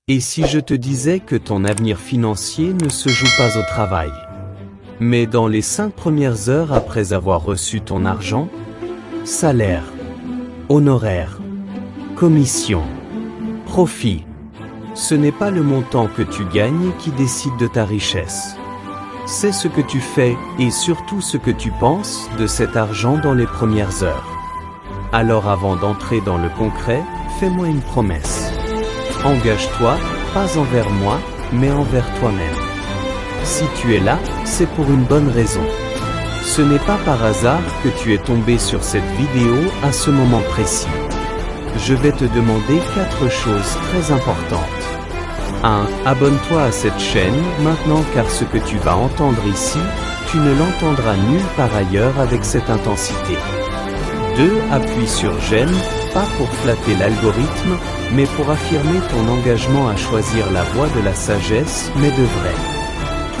Et si je te disais que ton avenir financier ne se joue pas au travail, mais dans les 5 premières heures après avoir reçu ton argent? Salaire, honoraire, commission, profit. Ce n'est pas le montant que tu gagnes qui décide de ta richesse. C'est ce que tu fais, et surtout ce que tu penses, de cet argent dans les premières heures. Alors avant d'entrer dans le concret, fais-moi une promesse. Engage-toi, pas envers moi, mais envers toi-même. Si tu es là, c'est pour une bonne raison. Ce n'est pas par hasard que tu es tombé sur cette vidéo à ce moment précis. Je vais te demander 4 choses très importantes. 1. Abonne-toi à cette chaîne maintenant car ce que tu vas entendre ici, tu ne l'entendras nulle part ailleurs avec cette intensité. 2. Appuie sur j'aime, pas pour flatter l'algorithme, mais pour affirmer ton engagement à choisir la voie de la sagesse, mais de vrai.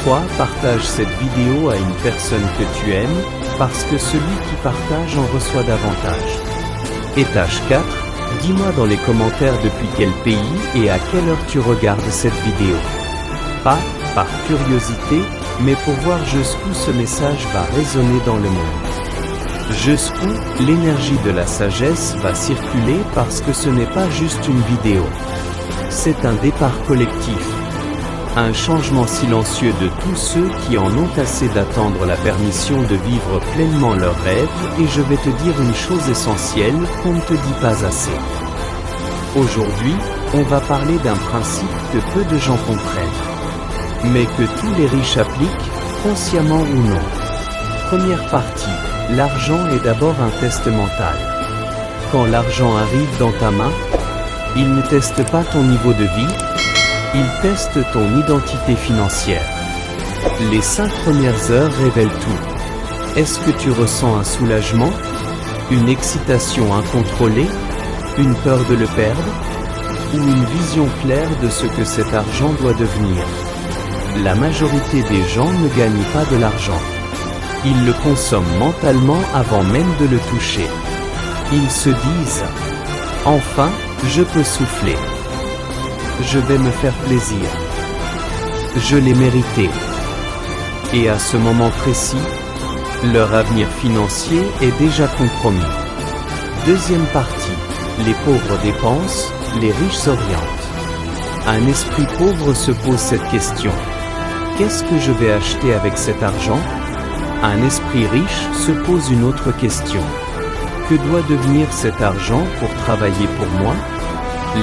3. Partage cette vidéo à une personne que tu aimes, parce que celui qui partage en reçoit davantage. Étage 4. Dis-moi dans les commentaires depuis quel pays et à quelle heure tu regardes cette vidéo. Pas par curiosité, mais pour voir jusqu'où ce message va résonner dans le monde. Jusqu'où l'énergie de la sagesse va circuler parce que ce n'est pas juste une vidéo. C'est un départ collectif. Un changement silencieux de tous ceux qui en ont assez d'attendre la permission de vivre pleinement leurs rêves, et je vais te dire une chose essentielle qu'on ne te dit pas assez. Aujourd'hui, on va parler d'un principe que peu de gens comprennent, mais que tous les riches appliquent, consciemment ou non. Première partie, l'argent est d'abord un test mental. Quand l'argent arrive dans ta main, il ne teste pas ton niveau de vie, il teste ton identité financière. Les 5 premières heures révèlent tout. Est-ce que tu ressens un soulagement? Une excitation incontrôlée? Une peur de le perdre? Ou une vision claire de ce que cet argent doit devenir? La majorité des gens ne gagnent pas de l'argent. Ils le consomment mentalement avant même de le toucher. Ils se disent « Enfin, je peux souffler. Je vais me faire plaisir. Je l'ai mérité. » Et à ce moment précis, leur avenir financier est déjà compromis. Deuxième partie, les pauvres dépensent, les riches s'orientent. Un esprit pauvre se pose cette question. Qu'est-ce que je vais acheter avec cet argent? Un esprit riche se pose une autre question. Que doit devenir cet argent pour travailler pour moi?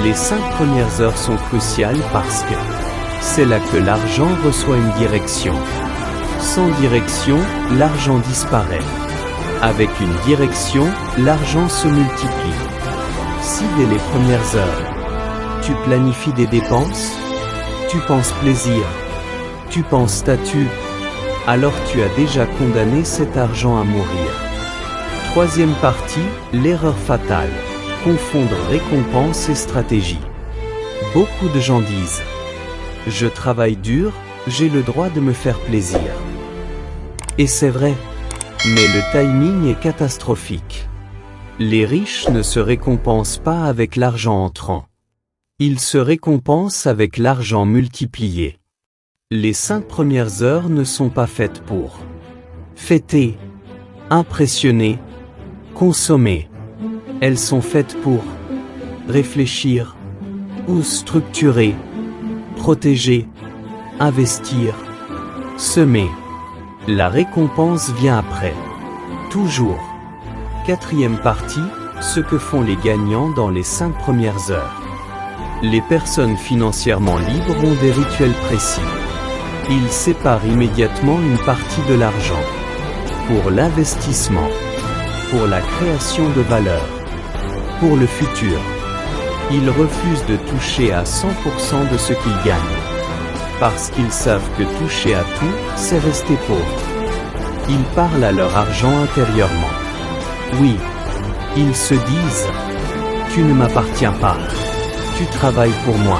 Les 5 premières heures sont cruciales parce que c'est là que l'argent reçoit une direction. Sans direction, l'argent disparaît. Avec une direction, l'argent se multiplie. Si dès les premières heures, tu planifies des dépenses, tu penses plaisir, tu penses statut, alors tu as déjà condamné cet argent à mourir. Troisième partie, l'erreur fatale. Confondre récompense et stratégie. Beaucoup de gens disent « Je travaille dur, j'ai le droit de me faire plaisir. » Et c'est vrai, mais le timing est catastrophique. Les riches ne se récompensent pas avec l'argent entrant. Ils se récompensent avec l'argent multiplié. Les 5 premières heures ne sont pas faites pour fêter, impressionner, consommer. Elles sont faites pour réfléchir, ou structurer, protéger, investir, semer. La récompense vient après. Toujours. Quatrième partie, ce que font les gagnants dans les 5 premières heures. Les personnes financièrement libres ont des rituels précis. Ils séparent immédiatement une partie de l'argent pour l'investissement, pour la création de valeur, pour le futur. Ils refusent de toucher à 100% de ce qu'ils gagnent, parce qu'ils savent que toucher à tout, c'est rester pauvre. Ils parlent à leur argent intérieurement. Oui, ils se disent « Tu ne m'appartiens pas, tu travailles pour moi ».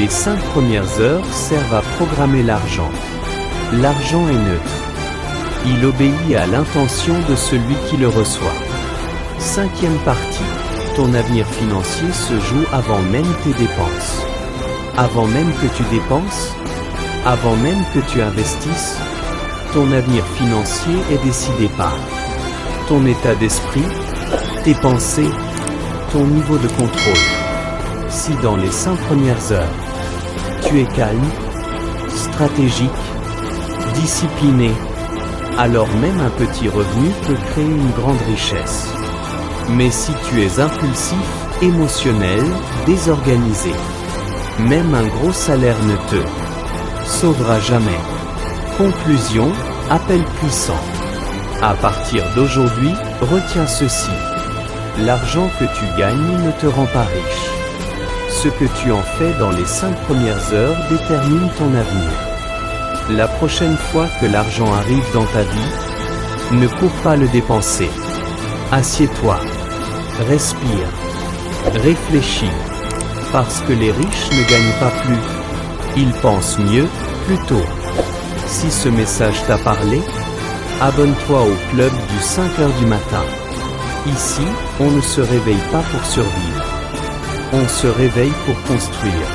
Les 5 premières heures servent à programmer l'argent. L'argent est neutre. Il obéit à l'intention de celui qui le reçoit. 5e partie. Ton avenir financier se joue avant même tes dépenses. Avant même que tu dépenses, avant même que tu investisses, ton avenir financier est décidé par ton état d'esprit, tes pensées, ton niveau de contrôle. Si dans les 5 premières heures, tu es calme, stratégique, discipliné, alors même un petit revenu peut créer une grande richesse. Mais si tu es impulsif, émotionnel, désorganisé, même un gros salaire ne te sauvera jamais. Conclusion, appel puissant. À partir d'aujourd'hui, retiens ceci. L'argent que tu gagnes ne te rend pas riche. Ce que tu en fais dans les 5 premières heures détermine ton avenir. La prochaine fois que l'argent arrive dans ta vie, ne cours pas le dépenser. Assieds-toi, respire, réfléchis. Parce que les riches ne gagnent pas plus. Ils pensent mieux, plus tôt. Si ce message t'a parlé, abonne-toi au club du 5 heures du matin. Ici, on ne se réveille pas pour survivre. On se réveille pour construire.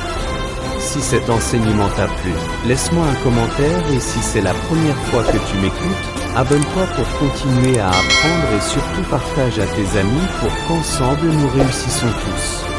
Si cet enseignement t'a plu, laisse-moi un commentaire et si c'est la première fois que tu m'écoutes, abonne-toi pour continuer à apprendre et surtout partage à tes amis pour qu'ensemble nous réussissons tous.